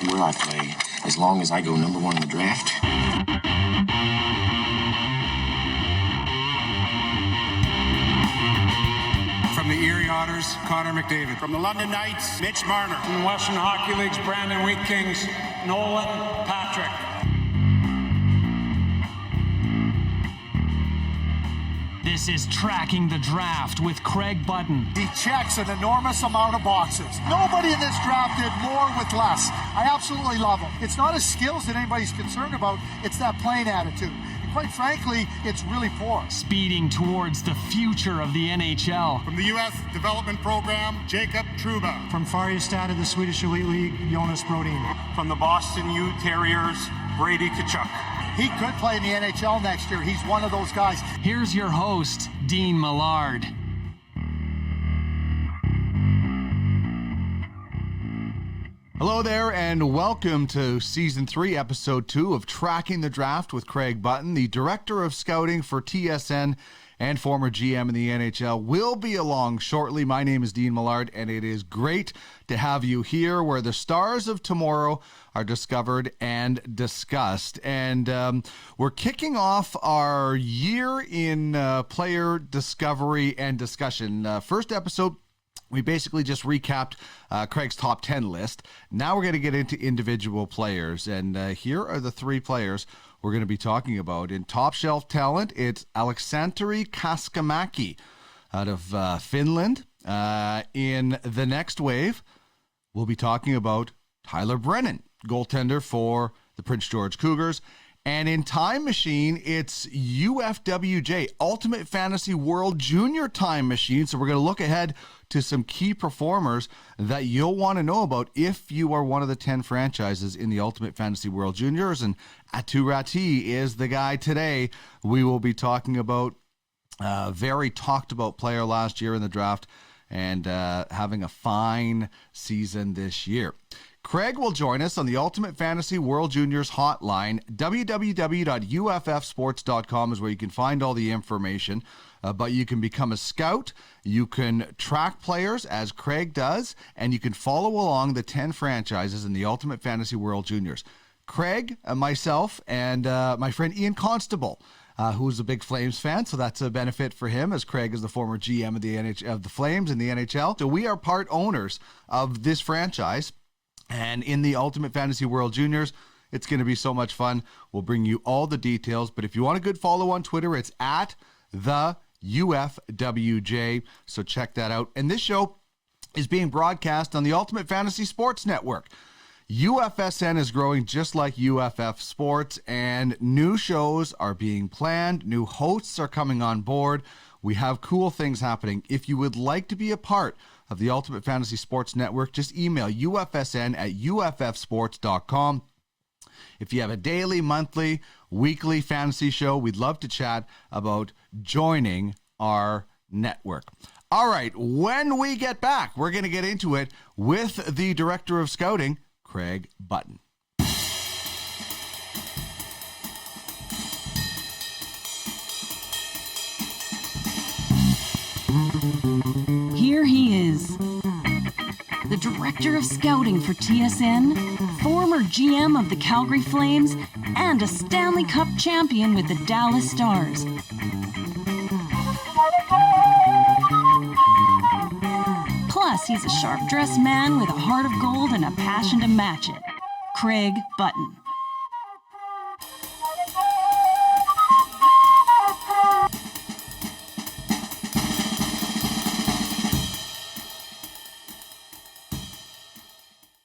where I play, as long as I go number one in the draft. From the Erie Otters, Connor McDavid. From the London Knights, Mitch Marner. From the Western Hockey League's Brandon Wheat Kings, Nolan Patrick. This is Tracking the Draft with Craig Button. He checks an enormous amount of boxes. Nobody in this draft did more with less. I absolutely love him. It's not his skills that anybody's concerned about. It's that playing attitude. And quite frankly, it's really poor. Speeding towards the future of the NHL. From the U.S. Development Program, Jacob Truba. From Färjestad of the Swedish Elite League, Jonas Brodin. From the Boston U Terriers, Brady Tkachuk. He could play in the NHL next year. He's one of those guys. Here's your host, Dean Millard. Hello there, and welcome to Season 3, Episode 2 of Tracking the Draft with Craig Button, the Director of Scouting for TSN and former GM in the NHL, will be along shortly. My name is Dean Millard, and it is great to have you here where the stars of tomorrow are discovered and discussed. And we're kicking off our year in player discovery and discussion. First episode, we basically just recapped Craig's top 10 list. Now we're going to get into individual players. And here are the three players we're going to be talking about. In top shelf talent, it's Aleksanteri Kaskimäki out of Finland. In the next wave, we'll be talking about Tyler Brennan, goaltender for the Prince George Cougars. And in Time Machine, it's UFWJ, Ultimate Fantasy World Junior Time Machine. So we're going to look ahead to some key performers that you'll want to know about if you are one of the 10 franchises in the Ultimate Fantasy World Juniors. And Attu Raty is the guy today we will be talking about. Very talked about player last year in the draft and having a fine season this year. Craig will join us on the Ultimate Fantasy World Juniors hotline. www.uffsports.com is where you can find all the information. But you can become a scout, you can track players as Craig does, and you can follow along the 10 franchises in the Ultimate Fantasy World Juniors. Craig, myself, and my friend Ian Constable, who's a big Flames fan, so that's a benefit for him, as Craig is the former GM of the of the Flames in the NHL. So we are part owners of this franchise. And in the Ultimate Fantasy World Juniors, it's going to be so much fun. We'll bring you all the details. But if you want a good follow on Twitter, it's at the UFWJ. So check that out. And this show is being broadcast on the Ultimate Fantasy Sports Network. UFSN is growing just like UFF Sports, and new shows are being planned. New hosts are coming on board. We have cool things happening. If you would like to be a part of the Ultimate Fantasy Sports Network, just email ufsn@uffsports.com. If you have a daily, monthly, weekly fantasy show, we'd love to chat about joining our network. All right, when we get back, we're going to get into it with the Director of Scouting, Craig Button. Here he is, the Director of Scouting for TSN, former GM of the Calgary Flames, and a Stanley Cup champion with the Dallas Stars. Plus, he's a sharp-dressed man with a heart of gold and a passion to match it. Craig Button.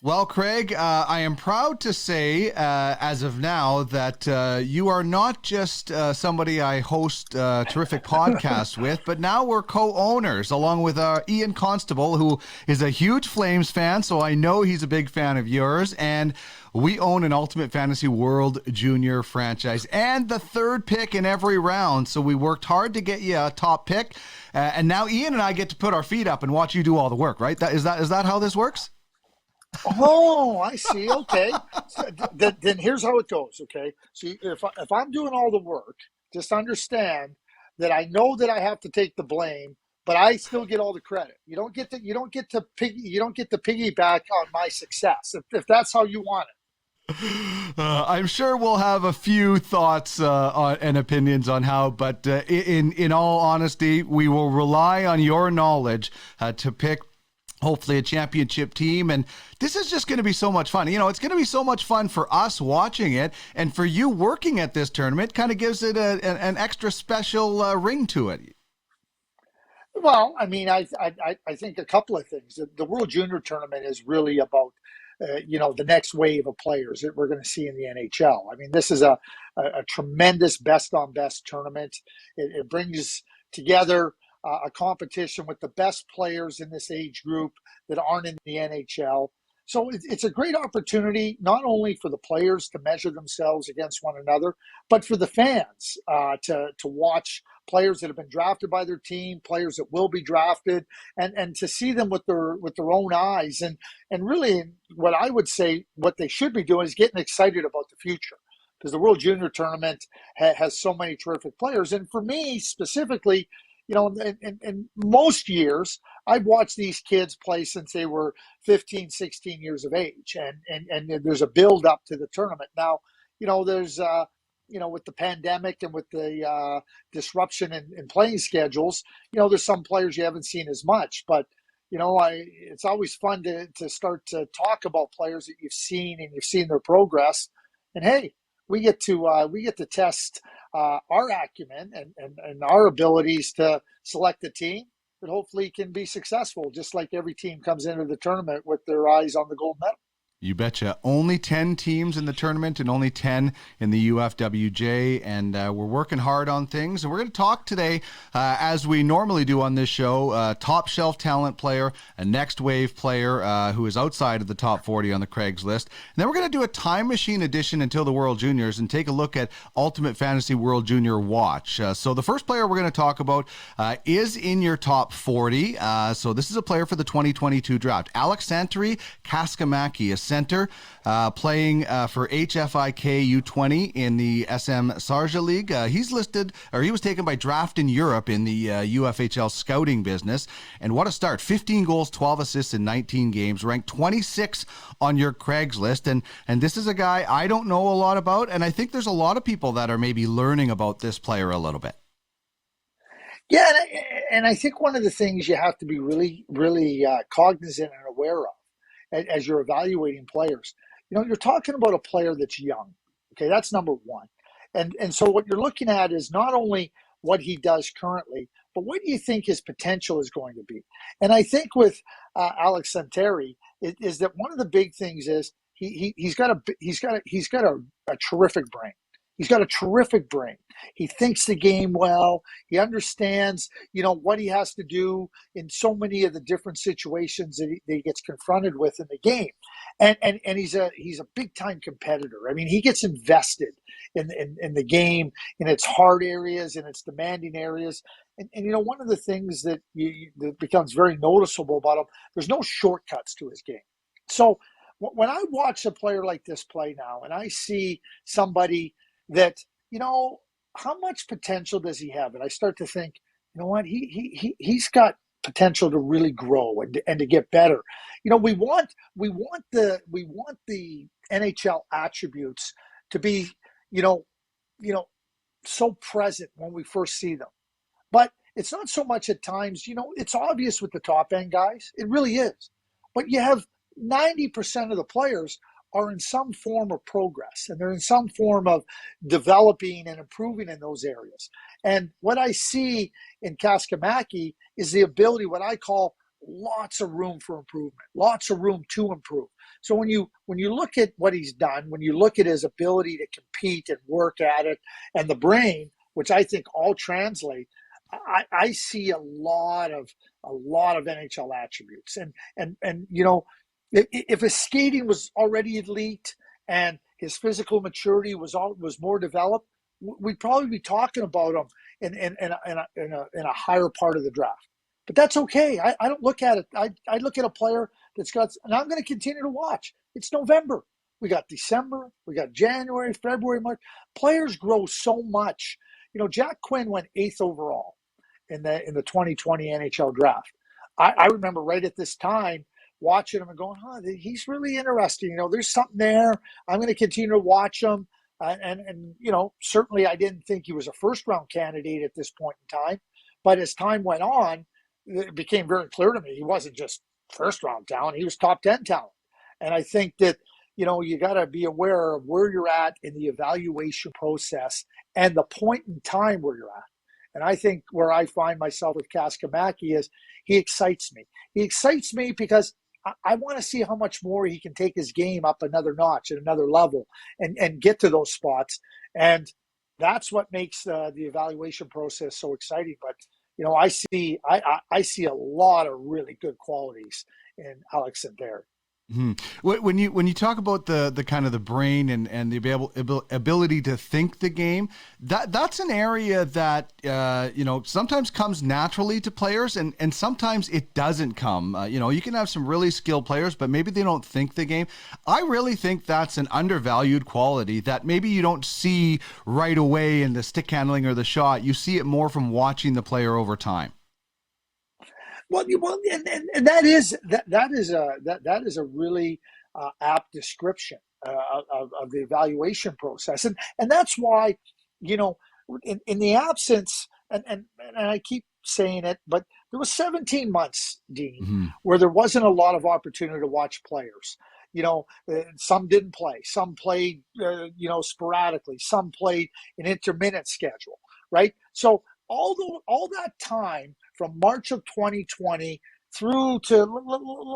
Well, Craig, I am proud to say, as of now, that you are not just somebody I host terrific podcasts with, but now we're co-owners, along with Ian Constable, who is a huge Flames fan, so I know he's a big fan of yours, and we own an Ultimate Fantasy World Junior franchise, and the third pick in every round, so we worked hard to get you a top pick, and now Ian and I get to put our feet up and watch you do all the work, right? Is that how this works? Oh, I see. Okay. So then here's how it goes. Okay. So if I'm doing all the work, just understand that I know that I have to take the blame but I still get all the credit. You don't get to piggyback on my success if that's how you want it. I'm sure we'll have a few thoughts and opinions on how, but in all honesty, we will rely on your knowledge to pick hopefully a championship team. And this is just going to be so much fun. It's going to be so much fun for us watching it, and for you working at this tournament kind of gives it an extra special ring to it. Well, I mean, I think a couple of things. The World Junior Tournament is really about the next wave of players that we're going to see in the NHL. I mean, this is a tremendous best-on-best tournament. It brings together a competition with the best players in this age group that aren't in the NHL. So it's a great opportunity, not only for the players to measure themselves against one another, but for the fans to watch players that have been drafted by their team, players that will be drafted, and to see them with their own eyes. And really, what I would say, what they should be doing is getting excited about the future, because the World Junior Tournament has so many terrific players. And for me specifically, in most years, I've watched these kids play since they were 15, 16 years of age. And there's a build up to the tournament. Now, there's, with the pandemic and with the disruption in playing schedules, there's some players you haven't seen as much. But, it's always fun to start to talk about players that you've seen and you've seen their progress. And, hey, we get to test our acumen and our abilities to select a team that hopefully can be successful, just like every team comes into the tournament with their eyes on the gold medal. You betcha. Only 10 teams in the tournament and only 10 in the UFWJ, and we're working hard on things. And we're going to talk today, as we normally do on this show, top shelf talent player, a next wave player who is outside of the top 40 on the Craigslist. And then we're going to do a time machine edition until the World Juniors and take a look at Ultimate Fantasy World Junior Watch. So the first player we're going to talk about is in your top 40. So this is a player for the 2022 draft. Aleksanteri Kaskimäki, a center, playing for HFIK U20 in the SM-sarja League. He was taken by Draftin Europe in the UFHL scouting business. And what a start. 15 goals, 12 assists in 19 games, ranked 26 on your Craigslist. And this is a guy I don't know a lot about, and I think there's a lot of people that are maybe learning about this player a little bit. Yeah, and I think one of the things you have to be really, really cognizant and aware of as you're evaluating players, you're talking about a player that's young. Okay, that's number one. And so what you're looking at is not only what he does currently, but what do you think his potential is going to be? And I think with Aleksanteri is that one of the big things is he's got a terrific brain. He's got a terrific brain. He thinks the game well. He understands, what he has to do in so many of the different situations that he gets confronted with in the game. And he's a big time competitor. I mean, he gets invested in the game, in its hard areas, in its demanding areas. And one of the things that becomes very noticeable about him, there's no shortcuts to his game. So when I watch a player like this play now, and I see somebody that, how much potential does he have? And I start to think, what, he's got potential to really grow and to get better. We want the NHL attributes to be, so present when we first see them. But it's not so much at times, it's obvious with the top end guys. It really is. But you have 90% of the players are in some form of progress, and they're in some form of developing and improving in those areas. And what I see in Kaskimäki is the ability, what I call lots of room for improvement, lots of room to improve. So when you look at what he's done, when you look at his ability to compete and work at it, and the brain, which I think all translate, I see a lot of NHL attributes. And if his skating was already elite and his physical maturity was more developed, we'd probably be talking about him in a higher part of the draft. But that's okay. I don't look at it. I look at a player that's got, and I'm going to continue to watch. It's November. We got December. We got January, February, March. Players grow so much. Jack Quinn went 8th overall. in the 2020 NHL draft. I remember right at this time watching him and going, he's really interesting. You know, there's something there. I'm going to continue to watch him. And you know, certainly I didn't think he was a first-round candidate at this point in time. But as time went on, it became very clear to me he wasn't just first-round talent. He was top 10 talent. And I think that, you know, you got to be aware of where you're at in the evaluation process and the point in time where you're at. And I think where I find myself with Kaskimäki is he excites me. He excites me because I want to see how much more he can take his game up another notch at another level and get to those spots. And that's what makes the evaluation process so exciting. But, you know, I see a lot of really good qualities in Aleksanteri. Mm-hmm. When you talk about the kind of the brain and the ability to think the game, that's an area that you know, sometimes comes naturally to players and sometimes it doesn't come. You know, you can have some really skilled players, but maybe they don't think the game. I really think that's an undervalued quality that maybe you don't see right away in the stick handling or the shot. You see it more from watching the player over time. Well, and that is a really apt description of the evaluation process, and that's why, you know, in the absence, and I keep saying it, but there was 17 months, Dean, where there wasn't a lot of opportunity to watch players. You know, some didn't play, some played, you know, sporadically, some played an intermittent schedule, right? So all that time from March of 2020 through to,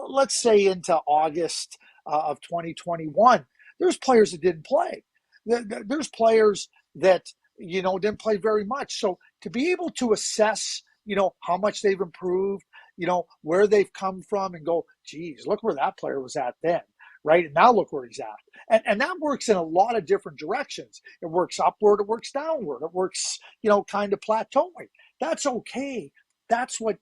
let's say, into August of 2021, there's players that didn't play. There's players that, you know, didn't play very much. So to be able to assess, you know, how much they've improved, you know, where they've come from and go, geez, look where that player was at then. Right. And now look where he's at. And that works in a lot of different directions. It works upward. It works downward. It works, you know, kind of plateauing. That's okay. That's what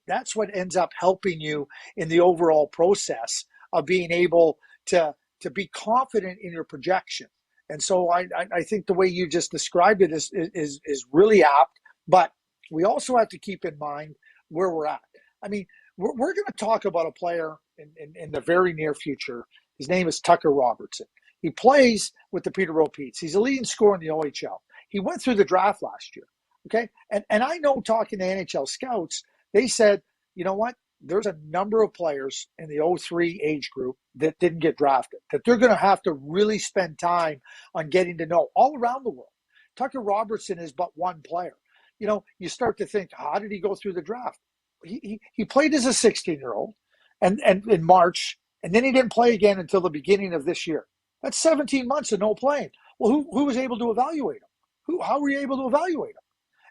ends up helping you in the overall process of being able to be confident in your projection. And so I think the way you just described it is really apt. But we also have to keep in mind where we're at. I mean, we're going to talk about a player in the very near future. His name is Tucker Robertson. He plays with the Peterborough Petes. He's a leading scorer in the OHL. He went through the draft last year. Okay. And I know, talking to NHL scouts, they said, you know what? There's a number of players in the 03 age group that didn't get drafted, that they're going to have to really spend time on getting to know all around the world. Tucker Robertson is but one player. You know, you start to think, how did he go through the draft? He played as a 16-year-old and in March, and then he didn't play again until the beginning of this year. That's 17 months of no playing. Well, who was able to evaluate him? How were you able to evaluate him?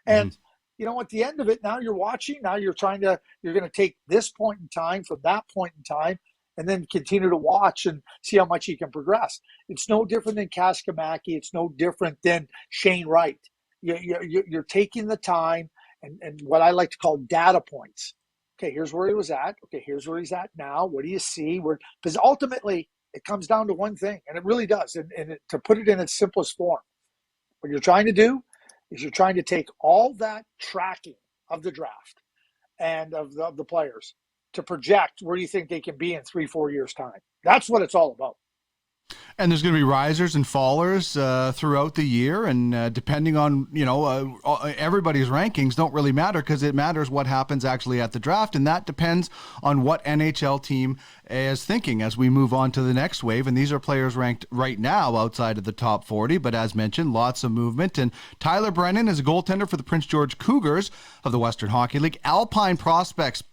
And, you know, at the end of it, now you're watching, now you're going to take this point in time from that point in time and then continue to watch and see how much he can progress. It's no different than Kaskimäki. It's no different than Shane Wright. You're taking the time and what I like to call data points. Okay, here's where he was at. Okay, here's where he's at now. What do you see? Because ultimately, it comes down to one thing, and it really does. And to put it in its simplest form, what you're trying to do is you're trying to take all that tracking of the draft and of the players to project where you think they can be in 3-4 years' time. That's what it's all about. And there's going to be risers and fallers throughout the year, and depending on, you know, everybody's rankings don't really matter, because it matters what happens actually at the draft, and that depends on what NHL team is thinking as we move on to the next wave. And these are players ranked right now outside of the top 40, but as mentioned, lots of movement. And Tyler Brennan is a goaltender for the Prince George Cougars of the Western Hockey League. Alpine Prospects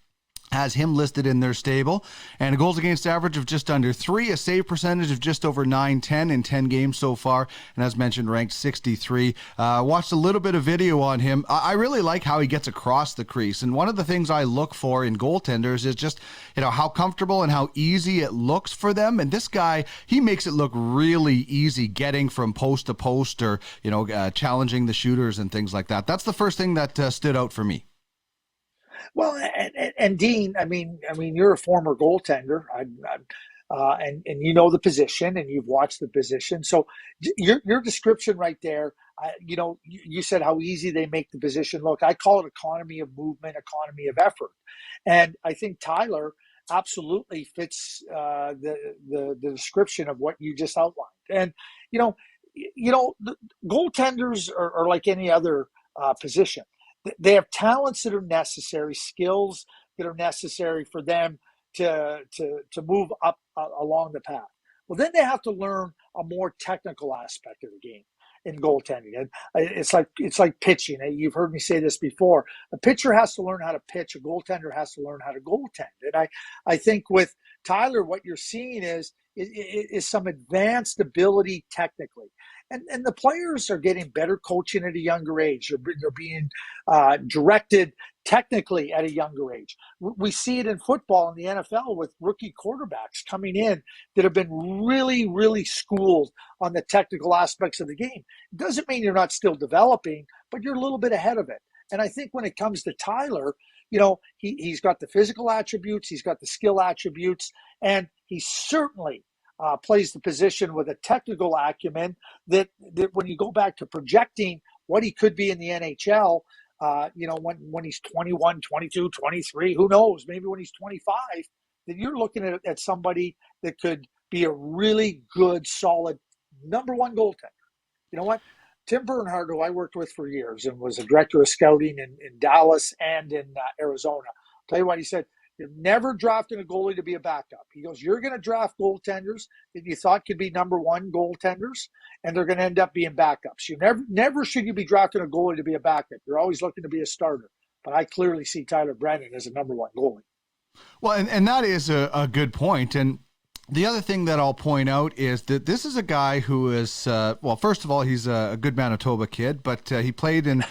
has him listed in their stable, and a goals against average of just under 3, a save percentage of just over 910 in 10 games so far, and as mentioned, ranked 63. Watched a little bit of video on him. I really like how he gets across the crease, and one of the things I look for in goaltenders is just, you know, how comfortable and how easy it looks for them. And this guy, he makes it look really easy getting from post to post, or, you know, challenging the shooters and things like that. That's the first thing that stood out for me. Well, and Dean, I mean, you're a former goaltender, and you know the position, and you've watched the position. So your description right there, You said how easy they make the position look. I call it economy of movement, economy of effort. And I think Tyler absolutely fits the description of what you just outlined. And, the goaltenders are like any other position. They have talents that are necessary, skills that are necessary for them to move up along the path. Well, then they have to learn a more technical aspect of the game in goaltending. And it's like pitching. You've heard me say this before. A pitcher has to learn how to pitch. A goaltender has to learn how to goaltend. And I think with Tyler, what you're seeing is some advanced ability technically. And the players are getting better coaching at a younger age. They're being directed technically at a younger age. We see it in football in the NFL with rookie quarterbacks coming in that have been really, really schooled on the technical aspects of the game. It doesn't mean you're not still developing, but you're a little bit ahead of it. And I think when it comes to Tyler, he's got the physical attributes, he's got the skill attributes, and he certainly plays the position with a technical acumen that when you go back to projecting what he could be in the NHL, when he's 21, 22, 23, who knows, maybe when he's 25, then you're looking at somebody that could be a really good, solid number one goaltender. You know what? Tim Bernhardt, who I worked with for years and was a director of scouting in Dallas and in Arizona, I'll tell you what he said, you're never drafting a goalie to be a backup. He goes, you're going to draft goaltenders that you thought could be number one goaltenders, and they're going to end up being backups. You never should you be drafting a goalie to be a backup. You're always looking to be a starter. But I clearly see Tyler Brennan as a number one goalie. Well, and that is a good point. And the other thing that I'll point out is that this is a guy who is, first of all, he's a good Manitoba kid, but he played in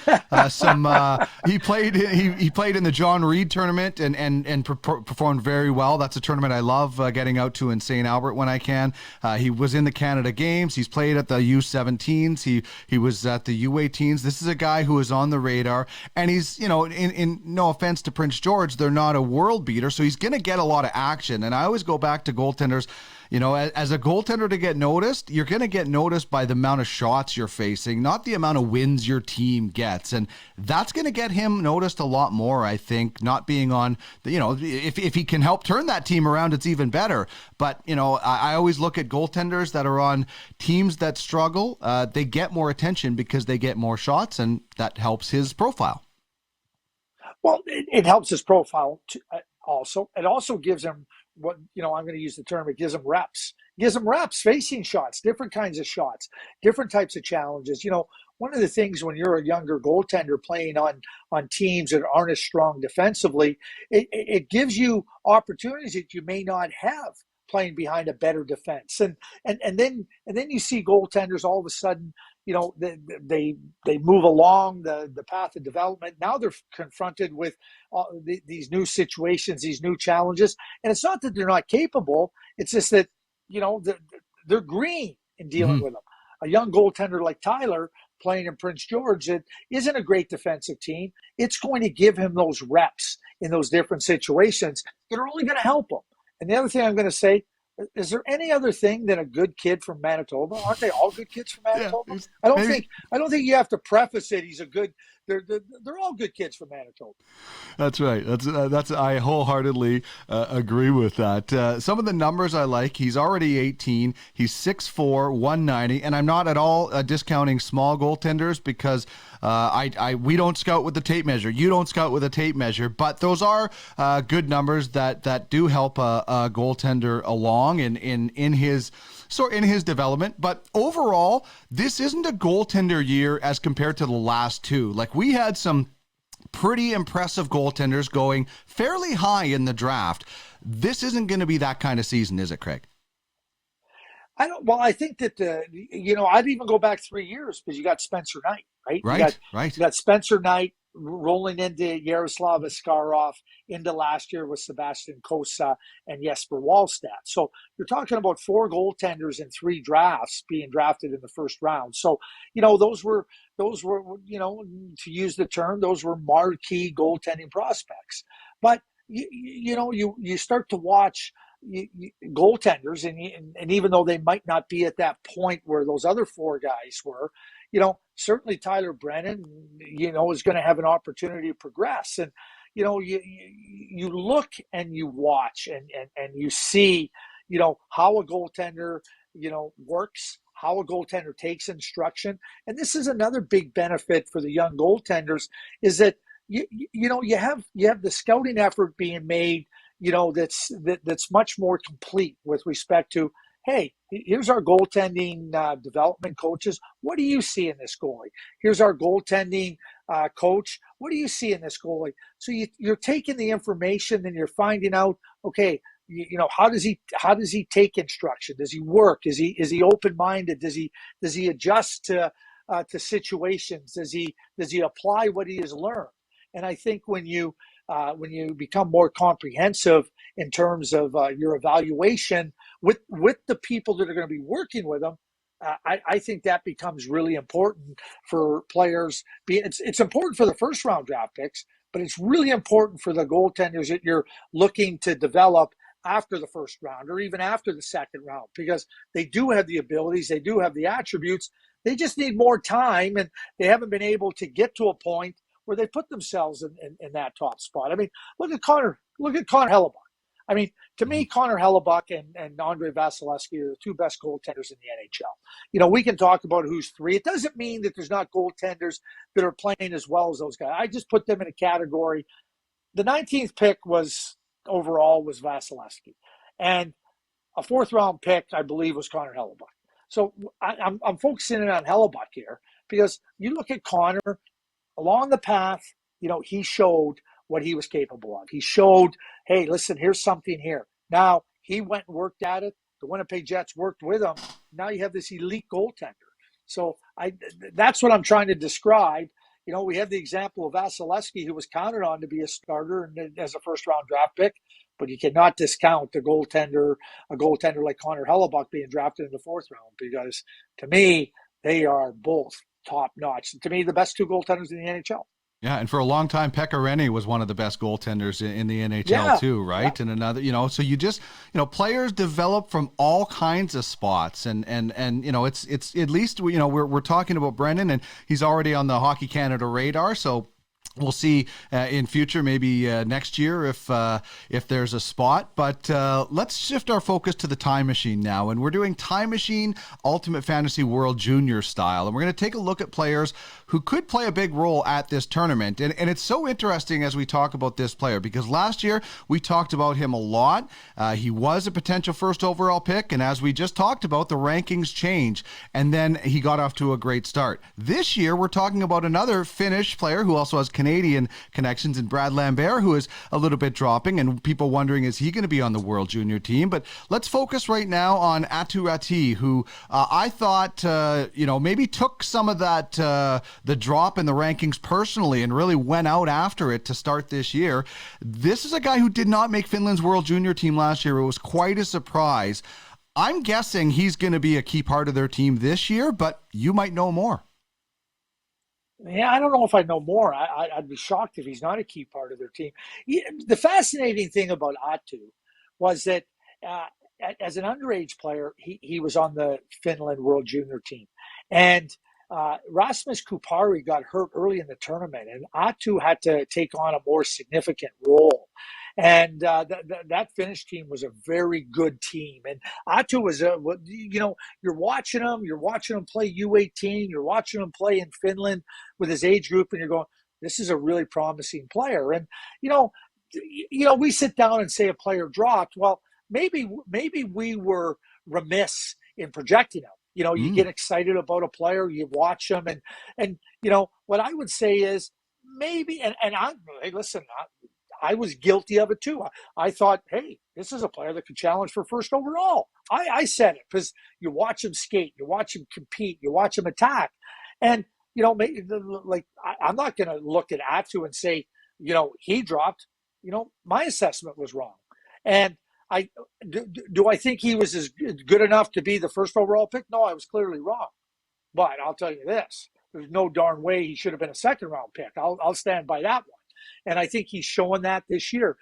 he played in the John Reed tournament and performed very well. That's a tournament I love getting out to in St. Albert when I can. He was in the Canada Games. He's played at the U17s. He was at the U18s. This is a guy who is on the radar, and he's, in no offense to Prince George, they're not a world beater, so he's going to get a lot of action. And I always go back to goaltenders. As a goaltender to get noticed, you're going to get noticed by the amount of shots you're facing, not the amount of wins your team gets. And that's going to get him noticed a lot more, I think, not being on, if he can help turn that team around, it's even better. But, I always look at goaltenders that are on teams that struggle. They get more attention because they get more shots, and that helps his profile. Well, it helps his profile also. It also gives him what, I'm going to use the term, it gives them reps. It gives them reps facing shots, different kinds of shots, different types of challenges. One of the things when you're a younger goaltender playing on teams that aren't as strong defensively, it gives you opportunities that you may not have playing behind a better defense. And then you see goaltenders all of a sudden, they move along the path of development. Now they're confronted with these new situations, these new challenges. And it's not that they're not capable. It's just that, they're green in dealing with them. A young goaltender like Tyler playing in Prince George that isn't a great defensive team, it's going to give him those reps in those different situations that are only going to help him. And the other thing I'm going to say, is there any other thing than a good kid from Manitoba? Aren't they all good kids from Manitoba? Yeah, I don't think you have to preface it. He's a good. They're all good kids from Manitoba. That's right. That's I wholeheartedly agree with that. Some of the numbers I like. He's already 18. He's 6'4", 190, and I'm not at all discounting small goaltenders because we don't scout with the tape measure. You don't scout with a tape measure, but those are good numbers that do help a goaltender along in his development. But overall, this isn't a goaltender year as compared to the last two. Like, we had some pretty impressive goaltenders going fairly high in the draft. This isn't going to be that kind of season, is it, Craig? I think that, I'd even go back 3 years because you got Spencer Knight, right? Right. You got Spencer Knight rolling into Yaroslav Askarov, into last year with Sebastian Kosa and Jesper Wallstedt. So you're talking about 4 goaltenders in 3 drafts being drafted in the first round. So, those were, to use the term, those were marquee goaltending prospects. But, you start to watch goaltenders, and even though they might not be at that point where those other 4 guys were, certainly Tyler Brennan, is going to have an opportunity to progress. And, you look and you watch and you see, how a goaltender, works, how a goaltender takes instruction. And this is another big benefit for the young goaltenders is that, you have the scouting effort being made, that's much more complete with respect to, hey, here's our goaltending development coaches. What do you see in this goalie? Here's our goaltending coach. What do you see in this goalie? So you're taking the information and you're finding out, okay, how does he take instruction? Does he work? Is he open-minded? Does he adjust to situations? Does he apply what he has learned? And I think when you become more comprehensive in terms of your evaluation with the people that are going to be working with them, I think that becomes really important for players. It's important for the first round draft picks, but it's really important for the goaltenders that you're looking to develop after the first round or even after the second round, because they do have the abilities, they do have the attributes. They just need more time, and they haven't been able to get to a point where they put themselves in that top spot. I mean, look at Connor Hellebuyck. I mean, to me, Connor Hellebuyck and Andre Vasilevsky are the two best goaltenders in the NHL. We can talk about who's three. It doesn't mean that there's not goaltenders that are playing as well as those guys. I just put them in a category. The 19th pick overall was Vasilevsky. And a fourth round pick, I believe, was Connor Hellebuyck. So I'm focusing in on Hellebuyck here because you look at Connor, along the path, he showed what he was capable of. He showed, hey, listen, here's something here. Now, he went and worked at it. The Winnipeg Jets worked with him. Now you have this elite goaltender. So that's what I'm trying to describe. We have the example of Vasilevsky, who was counted on to be a starter and as a first-round draft pick, but you cannot discount a goaltender like Connor Hellebuyck being drafted in the fourth round, because to me, they are both top-notch. To me, the best two goaltenders in the NHL. Yeah, and for a long time, Pekka Rinne was one of the best goaltenders in the NHL too, right? Yeah. And another, so you just, players develop from all kinds of spots, and it's at least we're talking about Brennan, and he's already on the Hockey Canada radar, so. We'll see in future, maybe next year if there's a spot. But let's shift our focus to the Time Machine now. And we're doing Time Machine Ultimate Fantasy World Junior style. And we're going to take a look at players who could play a big role at this tournament. And it's so interesting as we talk about this player, because last year we talked about him a lot. He was a potential first overall pick. And as we just talked about, the rankings change. And then he got off to a great start. This year, we're talking about another Finnish player who also has Canadian connections, and Brad Lambert, who is a little bit dropping, and people wondering, is he going to be on the World Junior team? But let's focus right now on Attu Raty, who I thought, maybe took some of that, the drop in the rankings personally, and really went out after it to start this year. This is a guy who did not make Finland's World Junior team last year. It was quite a surprise. I'm guessing he's going to be a key part of their team this year, but you might know more. Yeah, I don't know if I know more. I'd be shocked if he's not a key part of their team. The fascinating thing about Attu was that as an underage player, he was on the Finland World Junior team. And Rasmus Kupari got hurt early in the tournament, and Attu had to take on a more significant role. And that Finnish team was a very good team. And Attu was you're watching him play U18, you're watching him play in Finland with his age group, and you're going, this is a really promising player. And, we sit down and say a player dropped. Well, maybe we were remiss in projecting him. You get excited about a player, you watch him, and what I would say is maybe, I was guilty of it too. I thought, hey, this is a player that could challenge for first overall. I said it because you watch him skate, you watch him compete, you watch him attack. And, I'm not going to look at Attu and say, he dropped. My assessment was wrong. And do I think he was as good enough to be the first overall pick? No, I was clearly wrong. But I'll tell you this, there's no darn way he should have been a second round pick. I'll stand by that one. And I think he's showing that this year.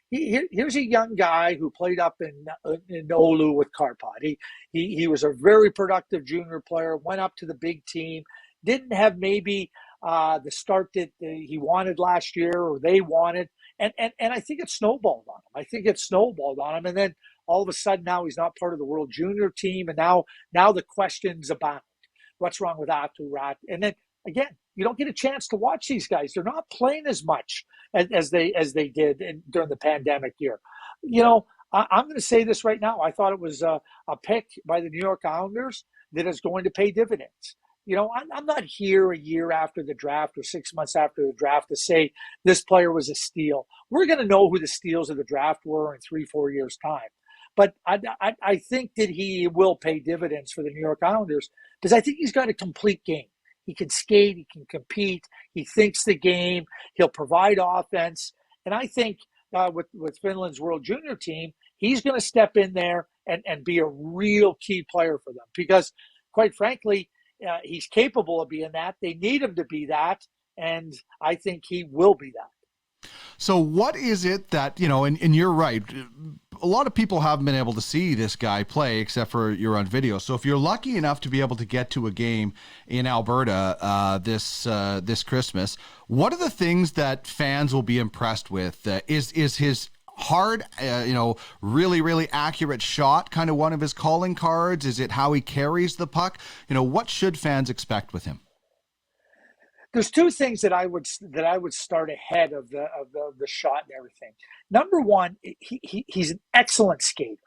Here's a young guy who played up in Oulu with Karpat. He was a very productive junior player, went up to the big team. didn't have maybe the start that he wanted last year or they wanted. And I think it snowballed on him. And then all of a sudden now he's not part of the World Junior team. And now the questions abound. What's wrong with Attu Raty? And then again, you don't get a chance to watch these guys. They're not playing as much as they did during the pandemic year. I'm going to say this right now. I thought it was a pick by the New York Islanders that is going to pay dividends. I'm not here a year after the draft or 6 months after the draft to say this player was a steal. We're going to know who the steals of the draft were in 3-4 years' time. But I think that he will pay dividends for the New York Islanders because I think he's got a complete game. He can skate, he can compete, he thinks the game, he'll provide offense. And I think with Finland's World Junior team, he's going to step in there and be a real key player for them because, quite frankly, he's capable of being that. They need him to be that, and I think he will be that. So what is it that, and you're right, a lot of people haven't been able to see this guy play except for you're on video. So if you're lucky enough to be able to get to a game in Alberta this Christmas, what are the things that fans will be impressed with? Is his hard, really, really accurate shot kind of one of his calling cards? Is it how he carries the puck? What should fans expect with him? There's two things that I would start ahead of the shot and everything. Number one, he's an excellent skater,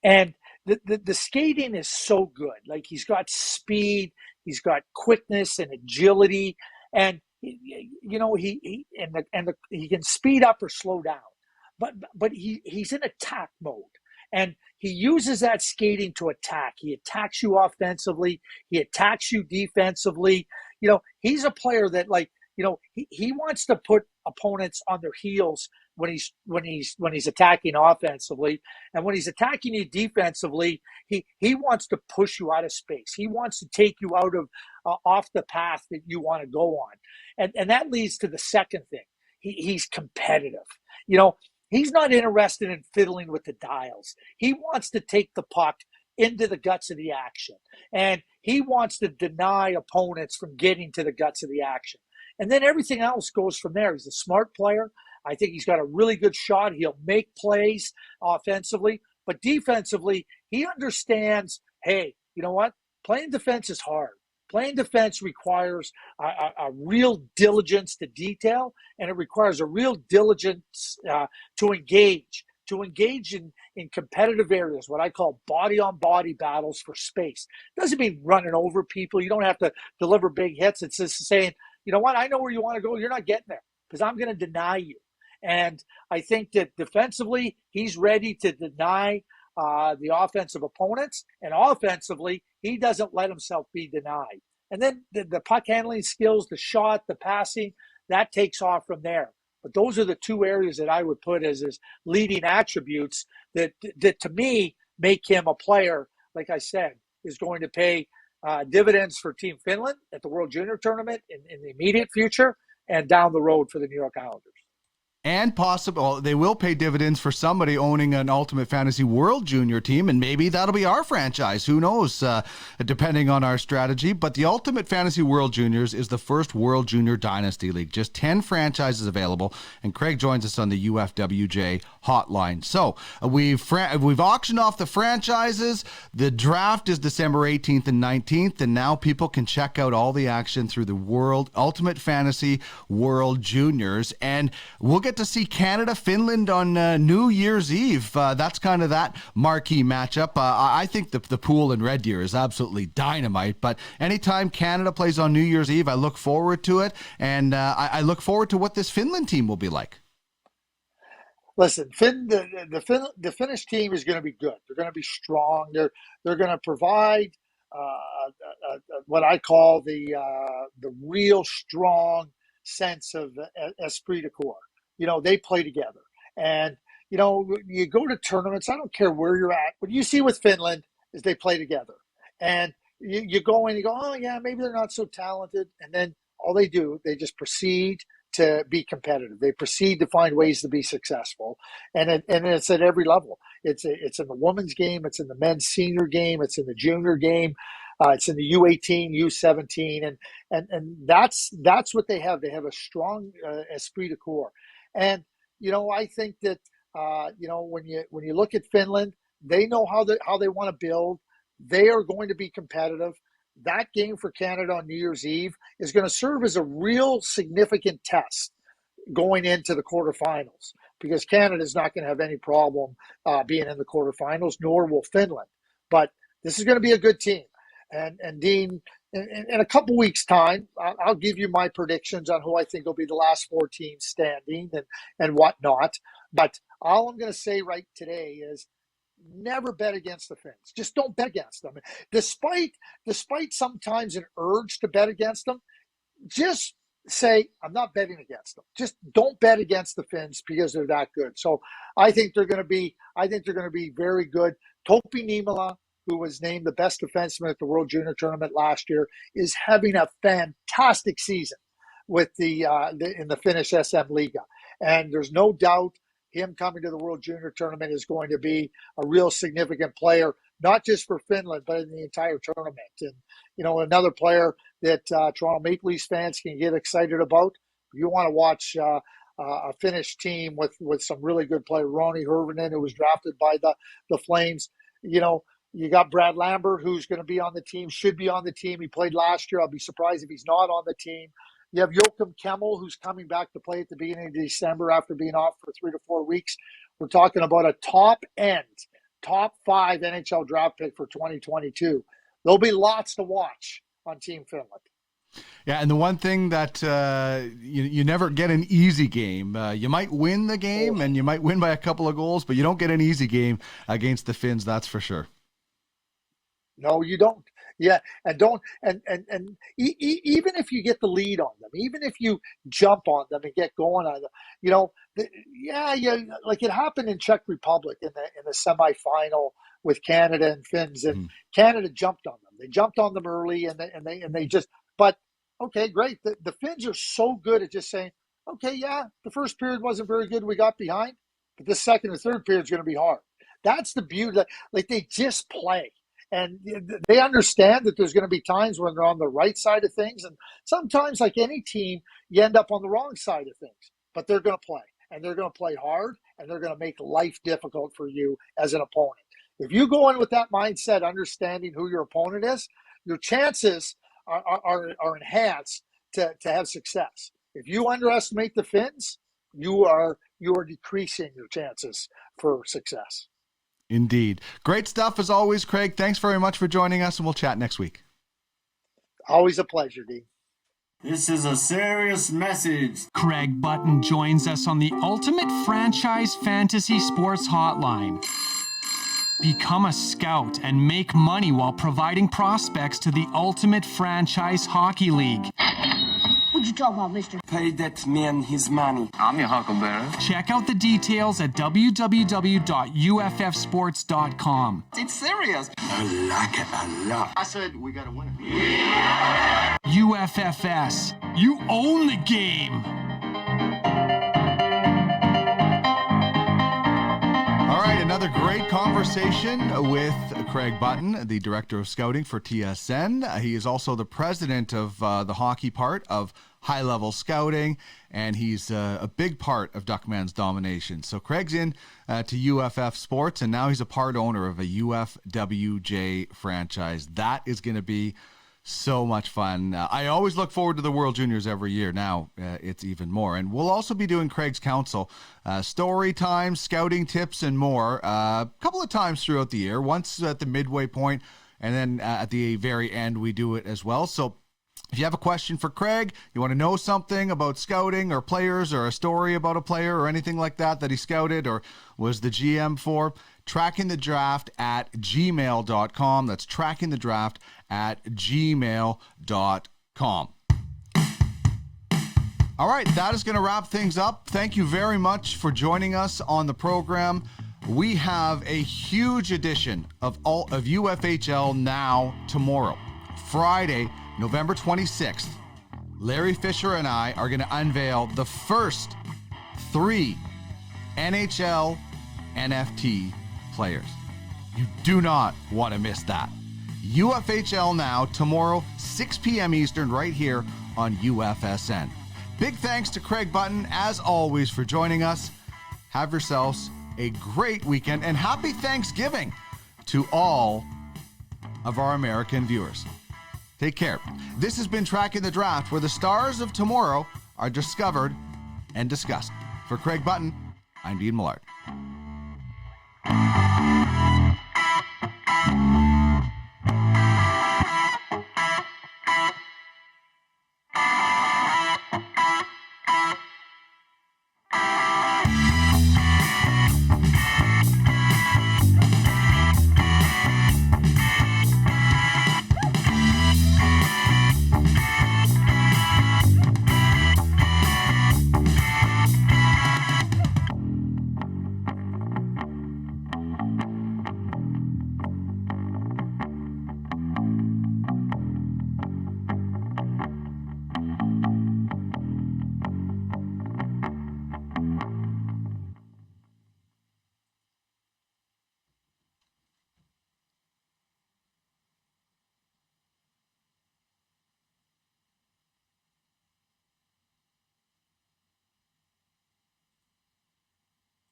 and the skating is so good. Like he's got speed, he's got quickness and agility, and he can speed up or slow down. But he's in attack mode, and he uses that skating to attack. He attacks you offensively. He attacks you defensively. He's a player that he wants to put opponents on their heels when he's attacking offensively, and when he's attacking you defensively, he wants to push you out of space. He wants to take you out of off the path that you want to go on, and that leads to the second thing. He's competitive. He's not interested in fiddling with the dials. He wants to take the puck into the guts of the action. And he wants to deny opponents from getting to the guts of the action. And then everything else goes from there. He's a smart player. I think he's got a really good shot. He'll make plays offensively. But defensively, he understands, hey, you know what? Playing defense is hard. Playing defense requires a real diligence to detail, and it requires a real diligence to engage in competitive areas, what I call body-on-body battles for space. Doesn't mean running over people. You don't have to deliver big hits. It's just saying, you know what, I know where you want to go. You're not getting there because I'm going to deny you. And I think that defensively, he's ready to deny the offensive opponents, and offensively, he doesn't let himself be denied. And then the puck handling skills, the shot, the passing, that takes off from there. But those are the two areas that I would put as his leading attributes that to me make him a player, like I said, is going to pay dividends for Team Finland at the World Junior Tournament in the immediate future and down the road for the New York Islanders. And possible they will pay dividends for somebody owning an Ultimate Fantasy World Junior team, and maybe that'll be our franchise. Who knows, depending on our strategy. But the Ultimate Fantasy World Juniors is the first World Junior Dynasty League. Just 10 franchises available, and Craig joins us on the UFWJ hotline. So we've auctioned off the franchises. The draft is December 18th and 19th, and now people can check out all the action through the World Ultimate Fantasy World Juniors, and we'll get to see Canada, Finland on New Year's Eve. That's kind of that marquee matchup. I think the pool in Red Deer is absolutely dynamite, but anytime Canada plays on New Year's Eve, I look forward to it, and I look forward to what this Finland team will be like. Listen, the Finnish team is going to be good. They're going to be strong. They're going to provide what I call the real strong sense of esprit de corps. They play together. And, you go to tournaments, I don't care where you're at. What you see with Finland is they play together. And you go in, you go, oh, yeah, maybe they're not so talented. And then all they do, they just proceed to be competitive. They proceed to find ways to be successful. And it's at every level. It's in the women's game. It's in the men's senior game. It's in the junior game. It's in the U18, U17, and that's what they have. They have a strong esprit de corps. And I think that when you look at Finland, they know how they want to build. They are going to be competitive. That game for Canada on New Year's Eve is going to serve as a real significant test going into the quarterfinals, because Canada is not going to have any problem being in the quarterfinals, nor will Finland. But this is going to be a good team. And Dean, in a couple weeks' time, I'll give you my predictions on who I think will be the last 4 teams standing and whatnot. But all I'm going to say right today is never bet against the Finns. Just don't bet against them. Despite sometimes an urge to bet against them, just say, I'm not betting against them. Just don't bet against the Finns because they're that good. So I think they're going to be very good. Topi Niemela, who was named the best defenseman at the World Junior Tournament last year, is having a fantastic season with in the Finnish SM Liiga. And there's no doubt him coming to the World Junior Tournament is going to be a real significant player, not just for Finland, but in the entire tournament. And, another player that Toronto Maple Leafs fans can get excited about, if you want to watch a Finnish team with some really good players, Roni Hirvonen, who was drafted by the Flames, you got Brad Lambert, who's going to be on the team, should be on the team. He played last year. I'll be surprised if he's not on the team. You have Joakim Kemmel, who's coming back to play at the beginning of December after being off for 3 to 4 weeks. We're talking about a top 5 NHL draft pick for 2022. There'll be lots to watch on Team Finland. Yeah, and the one thing that you never get an easy game. You might win the game, and you might win by a couple of goals, but you don't get an easy game against the Finns, that's for sure. No, you don't. Yeah, and even if you get the lead on them, even if you jump on them and get going on them, like it happened in Czech Republic in the semifinal with Canada and Finns, and Canada jumped on them. They jumped on them early, and they just. But okay, great. The Finns are so good at just saying, okay, yeah, the first period wasn't very good. We got behind, but the second and third period is going to be hard. That's the beauty. Like they just play. And they understand that there's going to be times when they're on the right side of things. And sometimes, like any team, you end up on the wrong side of things. But they're going to play. And they're going to play hard. And they're going to make life difficult for you as an opponent. If you go in with that mindset, understanding who your opponent is, your chances are enhanced to have success. If you underestimate the Finns, you are decreasing your chances for success. Indeed. Great stuff as always, Craig. Thanks very much for joining us, and we'll chat next week. Always a pleasure, Dean. This is a serious message. Craig Button joins us on the Ultimate Franchise Fantasy Sports Hotline. Become a scout and make money while providing prospects to the Ultimate Franchise Hockey League. What you talking about, mister? Pay that man his money. I'm your huckleberry. Check out the details at www.uffsports.com. It's serious. I like it a lot. I said we got a winner. UFFS. You own the game. All right, another great conversation with Craig Button, the Director of Scouting for TSN. He is also the president of the hockey part of High Level Scouting, and he's a big part of Duckman's domination. So Craig's in to UFF Sports, and now he's a part owner of a UFWJ franchise. That is going to be so much fun. I always look forward to the World Juniors every year. Now it's even more. And we'll also be doing Craig's Counsel, story time, scouting tips, and more a couple of times throughout the year, once at the midway point, and then at the very end we do it as well. So if you have a question for Craig, you want to know something about scouting or players or a story about a player or anything like that he scouted or was the GM for, trackingthedraft@gmail.com. That's trackingthedraft@gmail.com. All right, that is going to wrap things up. Thank you very much for joining us on the program. We have a huge edition of UFHL Now tomorrow, Friday, November 26th. Larry Fisher and I are going to unveil the first 3 NHL NFT players. You do not want to miss that. UFHL Now tomorrow, 6 p.m. Eastern, right here on UFSN. Big thanks to Craig Button, as always, for joining us. Have yourselves a great weekend, and happy Thanksgiving to all of our American viewers. Take care. This has been Tracking the Draft, where the stars of tomorrow are discovered and discussed. For Craig Button, I'm Dean Millard.